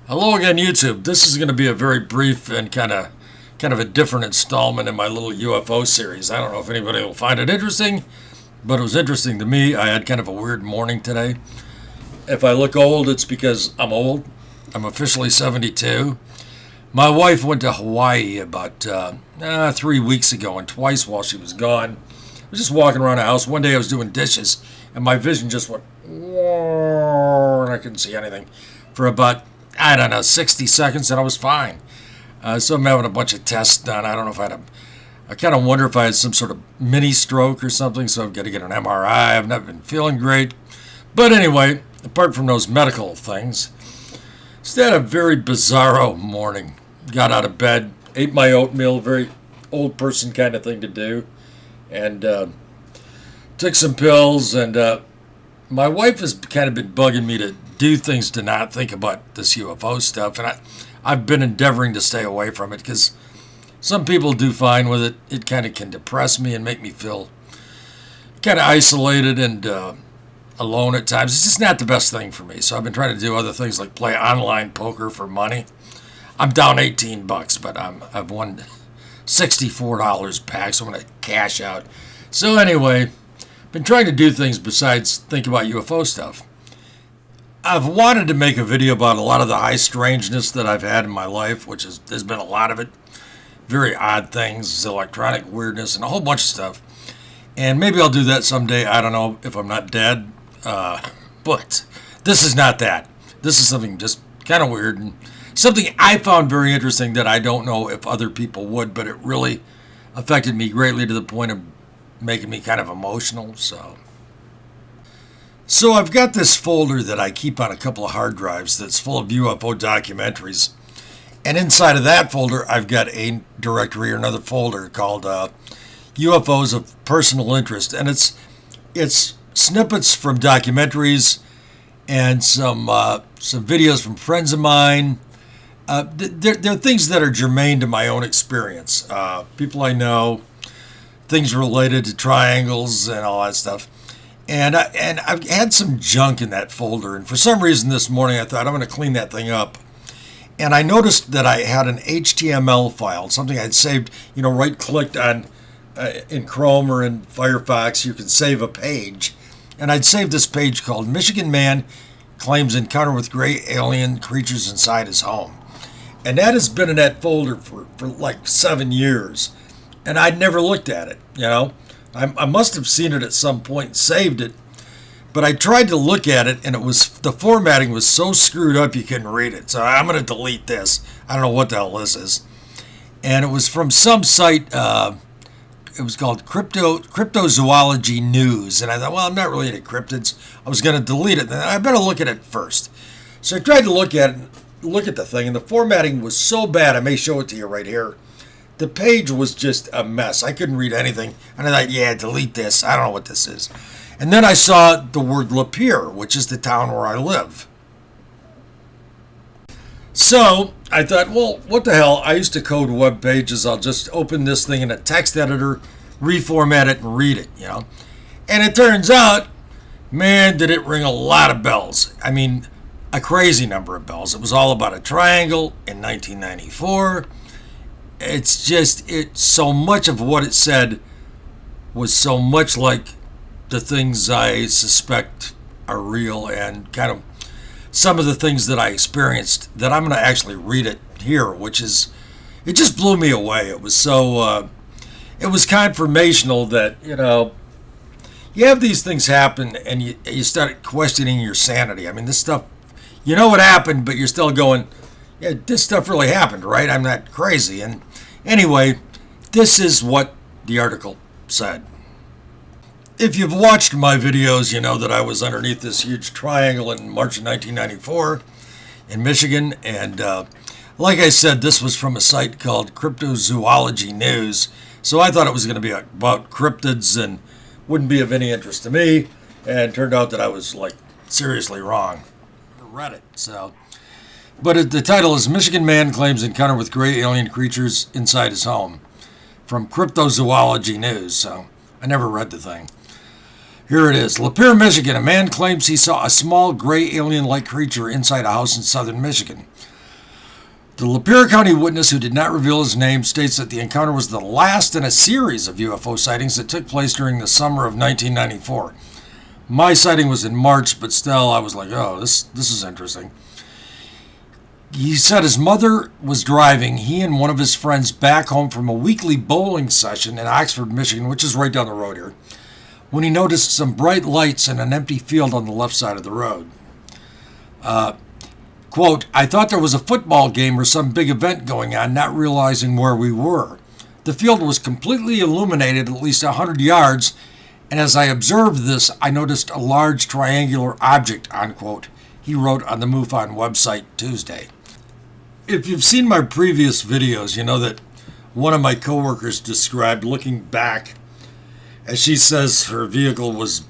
Hello again, YouTube. This is going to be a very brief and kind of a different installment in my little UFO series. I don't know if anybody will find it interesting, but it was interesting to me. I had kind of a weird morning today. If I look old, it's because I'm old. I'm officially 72. My wife went to Hawaii about 3 weeks ago, and twice while she was gone, I was just walking around the house. One day I was doing dishes, and my vision just went, and I couldn't see anything for about, I don't know, 60 seconds, and I was fine. So I'm having a bunch of tests done. I don't know if I kind of wonder if I had some sort of mini stroke or something, so I've got to get an MRI. I've not been feeling great. But anyway, apart from those medical things, just had a very bizarro morning. Got out of bed, ate my oatmeal, very old person kind of thing to do, and took some pills. And my wife has kind of been bugging me to do things to not think about this UFO stuff, and I've been endeavoring to stay away from it because some people do fine with it. It kind of can depress me and make me feel kind of isolated and alone at times. It's just not the best thing for me. So I've been trying to do other things like play online poker for money. I'm down $18, but I've won $64 back, so I'm going to cash out. So anyway, been trying to do things besides think about UFO stuff. I've wanted to make a video about a lot of the high strangeness that I've had in my life, which is there's been a lot of it. Very odd things, electronic weirdness, and a whole bunch of stuff. And maybe I'll do that someday. I don't know if I'm not dead. But this is not that. This is something just kind of weird and something I found very interesting that I don't know if other people would, but it really affected me greatly to the point of making me kind of emotional. So I've got this folder that I keep on a couple of hard drives that's full of UFO documentaries. And inside of that folder, I've got a directory or another folder called UFOs of Personal Interest. And it's snippets from documentaries and some videos from friends of mine. They're things that are germane to my own experience. People I know, things related to triangles and all that stuff. And I've had some junk in that folder. And for some reason this morning I thought I'm going to clean that thing up. And I noticed that I had an HTML file, something I'd saved, right-clicked on in Chrome or in Firefox. You can save a page. And I'd saved this page called Michigan Man Claims Encounter with Gray Alien Creatures Inside His Home. And that has been in that folder for like 7 years. And I'd never looked at it, I must have seen it at some point and saved it. But I tried to look at it, and the formatting was so screwed up you couldn't read it. So I'm going to delete this. I don't know what the hell this is. And it was from some site. It was called Cryptozoology News. And I thought, well, I'm not really into cryptids. I was going to delete it. And I better look at it first. So I tried to look at the thing, and the formatting was so bad. I may show it to you right here. The page was just a mess. I couldn't read anything. And I thought, yeah, delete this. I don't know what this is. And then I saw the word Lapeer, which is the town where I live. So I thought, well, what the hell? I used to code web pages. I'll just open this thing in a text editor, reformat it, and read it, And it turns out, man, did it ring a lot of bells. I mean, a crazy number of bells. It was all about a triangle in 1994. It's so much of what it said was so much like the things I suspect are real, and kind of some of the things that I experienced that I'm going to actually read it here, it just blew me away. It was so, it was confirmational that, you have these things happen and you start questioning your sanity. I mean, this stuff, what happened, but you're still going, yeah, this stuff really happened, right? I'm not crazy. And anyway, this is what the article said. If you've watched my videos, you know that I was underneath this huge triangle in March of 1994 in Michigan. And like I said, this was from a site called Cryptozoology News. So I thought it was going to be about cryptids and wouldn't be of any interest to me. And it turned out that I was like seriously wrong. I read it. But the title is Michigan Man Claims Encounter with Gray Alien Creatures Inside His Home from Cryptozoology News. So I never read the thing. Here it is. Lapeer, Michigan. A man claims he saw a small gray alien-like creature inside a house in southern Michigan. The Lapeer County witness, who did not reveal his name, states that the encounter was the last in a series of UFO sightings that took place during the summer of 1994. My sighting was in March, but still, I was like, oh, this is interesting. He said his mother was driving he and one of his friends back home from a weekly bowling session in Oxford, Michigan, which is right down the road here, when he noticed some bright lights in an empty field on the left side of the road. Quote, I thought there was a football game or some big event going on, not realizing where we were. The field was completely illuminated at least 100 yards, and as I observed this, I noticed a large triangular object, unquote, he wrote on the MUFON website Tuesday. If you've seen my previous videos, you know that one of my coworkers described looking back, as she says her vehicle was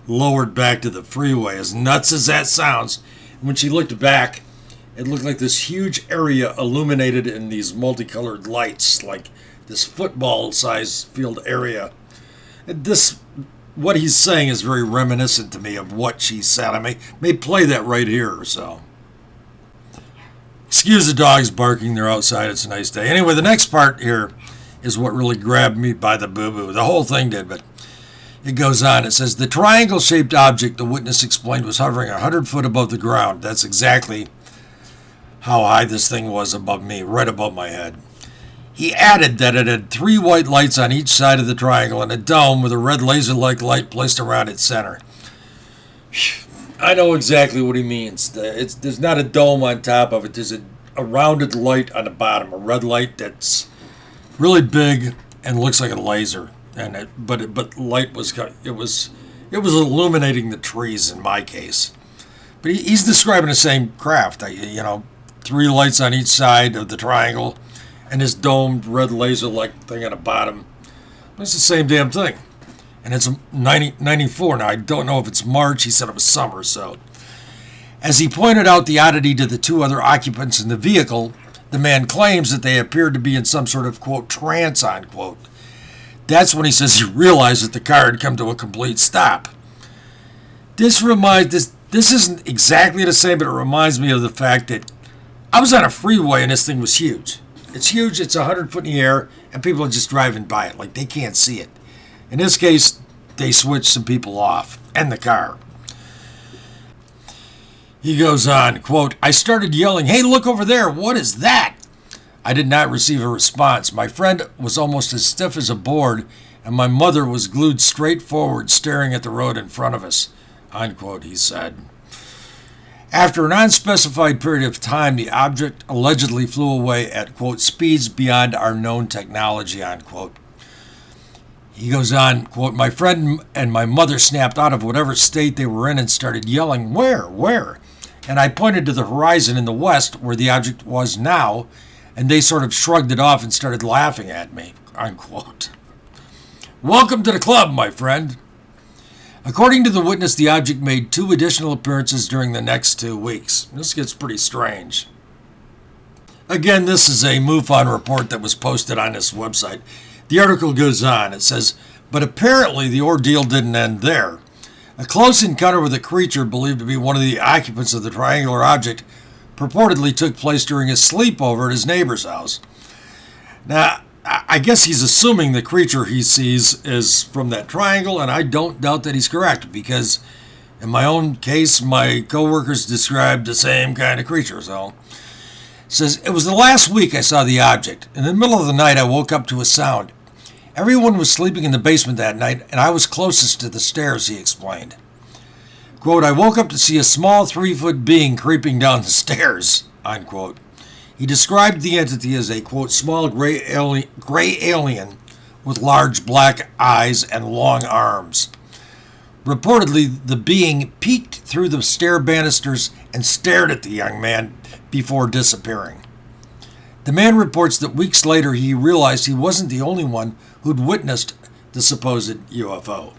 lowered back to the freeway. As nuts as that sounds, when she looked back, it looked like this huge area illuminated in these multicolored lights, like this football-sized field area. What he's saying is very reminiscent to me of what she said. I may play that right here, so. Excuse the dogs barking, they're outside, it's a nice day. Anyway, the next part here is what really grabbed me by the boo-boo. The whole thing did, but it goes on. It says, the triangle-shaped object, the witness explained, was hovering 100 foot above the ground. That's exactly how high this thing was above me, right above my head. He added that it had 3 white lights on each side of the triangle and a dome with a red laser-like light placed around its center. I know exactly what he means. There's not a dome on top of it. There's a rounded light on the bottom, a red light that's really big and looks like a laser. But light was illuminating the trees in my case. But he's describing the same craft. 3 lights on each side of the triangle, and this domed red laser-like thing at the bottom. It's the same damn thing. And it's 94 now. I don't know if it's March. He said it was summer, so. As he pointed out the oddity to the 2 other occupants in the vehicle, the man claims that they appeared to be in some sort of, quote, trance, unquote. That's when he says he realized that the car had come to a complete stop. This isn't exactly the same, but it reminds me of the fact that I was on a freeway and this thing was huge. It's huge, it's 100 foot in the air, and people are just driving by it, like they can't see it. In this case, they switched some people off, and the car. He goes on, quote, I started yelling, hey, look over there, what is that? I did not receive a response. My friend was almost as stiff as a board, and my mother was glued straight forward, staring at the road in front of us, unquote, he said. After an unspecified period of time, the object allegedly flew away at, quote, speeds beyond our known technology, unquote. He goes on, quote, my friend and my mother snapped out of whatever state they were in and started yelling, where? And I pointed to the horizon in the west where the object was now, and they sort of shrugged it off and started laughing at me, unquote. Welcome to the club, my friend. According to the witness, the object made 2 additional appearances during the next 2 weeks. This gets pretty strange. Again, this is a MUFON report that was posted on this website. The article goes on. It says, but apparently the ordeal didn't end there. A close encounter with a creature believed to be one of the occupants of the triangular object purportedly took place during a sleepover at his neighbor's house. Now, I guess he's assuming the creature he sees is from that triangle, and I don't doubt that he's correct, because in my own case, my coworkers described the same kind of creature. So, it says, it was the last week I saw the object. In the middle of the night, I woke up to a sound. Everyone was sleeping in the basement that night, and I was closest to the stairs, he explained. Quote, I woke up to see a small 3-foot being creeping down the stairs, unquote. He described the entity as a, quote, small gray alien with large black eyes and long arms. Reportedly, the being peeked through the stair banisters and stared at the young man before disappearing. The man reports that weeks later he realized he wasn't the only one who'd witnessed the supposed UFO.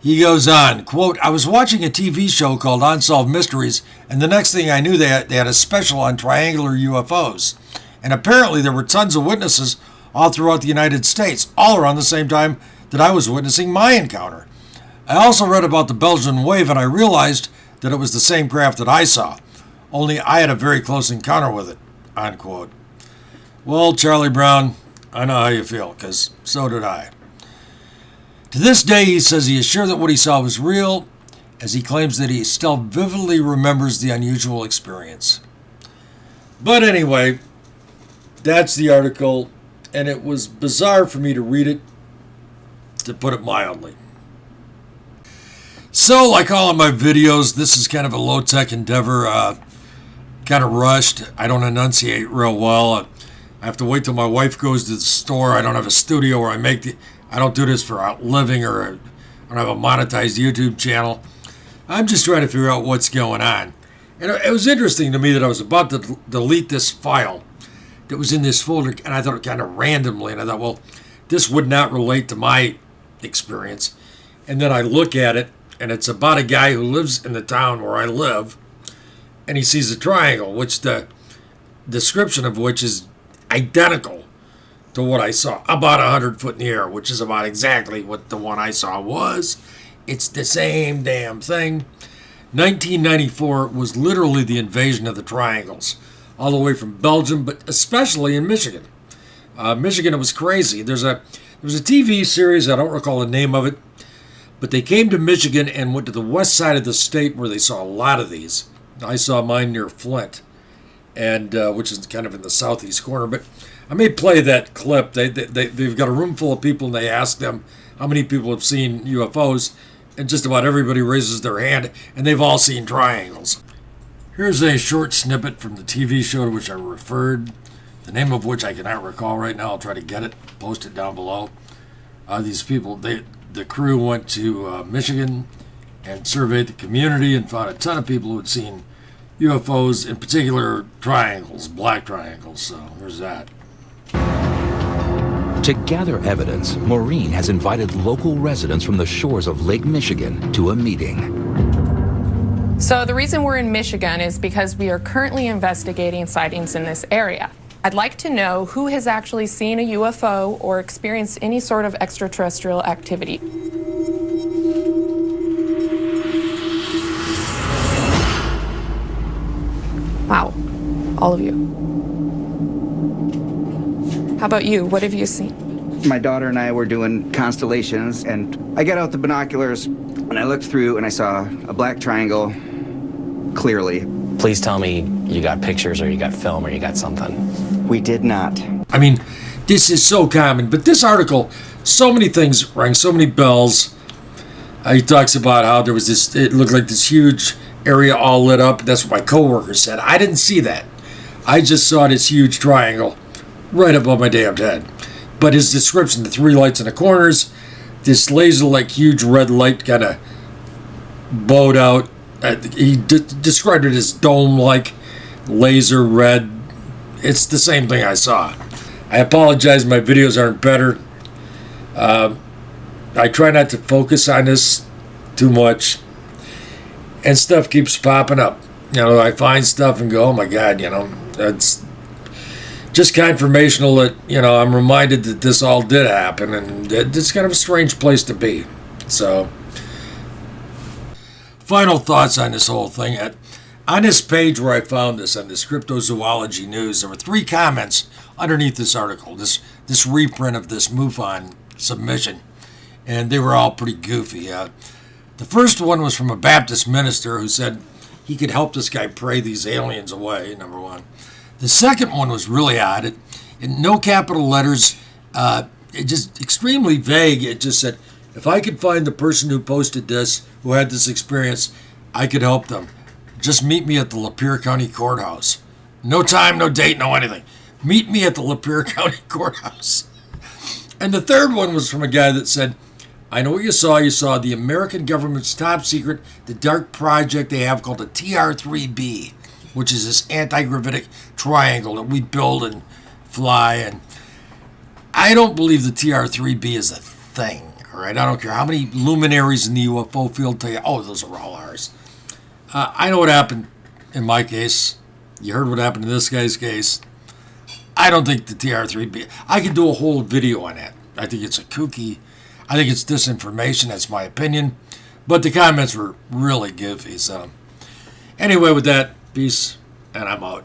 He goes on, quote, I was watching a TV show called Unsolved Mysteries, and the next thing I knew they had a special on triangular UFOs. And apparently there were tons of witnesses all throughout the United States, all around the same time that I was witnessing my encounter. I also read about the Belgian wave, and I realized that it was the same craft that I saw, only I had a very close encounter with it, unquote. Well, Charlie Brown, I know how you feel, because so did I. To this day, he says he is sure that what he saw was real, as he claims that he still vividly remembers the unusual experience. But anyway, that's the article, and it was bizarre for me to read it, to put it mildly. So, like all of my videos, this is kind of a low-tech endeavor, kind of rushed. I don't enunciate real well. I have to wait till my wife goes to the store. I don't have a studio where I don't do this for a living, or I don't have a monetized YouTube channel. I'm just trying to figure out what's going on. And it was interesting to me that I was about to delete this file that was in this folder, and I thought it kind of randomly, and I thought, well, this would not relate to my experience. And then I look at it, and it's about a guy who lives in the town where I live, and he sees a triangle, which the description of which is identical to what I saw, about 100 foot in the air, which is about exactly what the one I saw was. It's the same damn thing. 1994 was literally the invasion of the triangles, all the way from Belgium, but especially in Michigan. Michigan, it was crazy. There was a TV series, I don't recall the name of it, but they came to Michigan and went to the west side of the state where they saw a lot of these. I saw mine near Flint, and which is kind of in the southeast corner. But I may play that clip. They've got a room full of people, and they ask them how many people have seen UFOs, and just about everybody raises their hand, and they've all seen triangles. Here's a short snippet from the TV show to which I referred, the name of which I cannot recall right now. I'll try to get it, post it down below. These people, the crew went to Michigan and surveyed the community and found a ton of people who had seen UFOs, in particular triangles, black triangles. So there's that. To gather evidence, Maureen has invited local residents from the shores of Lake Michigan to a meeting. So the reason we're in Michigan is because we are currently investigating sightings in this area. I'd like to know who has actually seen a UFO or experienced any sort of extraterrestrial activity. Wow, all of you. How about you? What have you seen? My daughter and I were doing constellations, and I got out the binoculars, and I looked through, and I saw a black triangle clearly. Please tell me you got pictures, or you got film, or you got something. We did not. I mean, this is so common, but this article, so many things rang so many bells. He talks about how there was this, it looked like this huge area all lit up. That's what my coworker said. I didn't see that. I just saw this huge triangle right above my damn head. But his description, the three lights in the corners, this laser-like huge red light kind of bowed out. He described it as dome-like laser red. It's the same thing I saw. I apologize, my videos aren't better. I try not to focus on this too much. And stuff keeps popping up. You know, I find stuff and go, oh my God, you know, that's just confirmational that, you know, I'm reminded that this all did happen, and it's kind of a strange place to be. So, final thoughts on this whole thing. On this page where I found this, on this Cryptozoology News, there were 3 comments underneath this article, this reprint of this MUFON submission, and they were all pretty goofy. The first one was from a Baptist minister who said he could help this guy pray these aliens away, number one. The second one was really odd. In no capital letters, it just extremely vague. It just said, if I could find the person who posted this, who had this experience, I could help them. Just meet me at the Lapeer County Courthouse. No time, no date, no anything. Meet me at the Lapeer County Courthouse. And the third one was from a guy that said, I know what you saw. You saw the American government's top secret, the dark project they have called the TR-3B, which is this anti-gravitic triangle that we build and fly. And I don't believe the TR-3B is a thing, all right? I don't care how many luminaries in the UFO field tell you, oh, those are all ours. I know what happened in my case. You heard what happened in this guy's case. I don't think the TR-3B, I could do a whole video on that. I think it's a kooky, I think it's disinformation. That's my opinion. But the comments were really goofy. So anyway, with that, peace, and I'm out.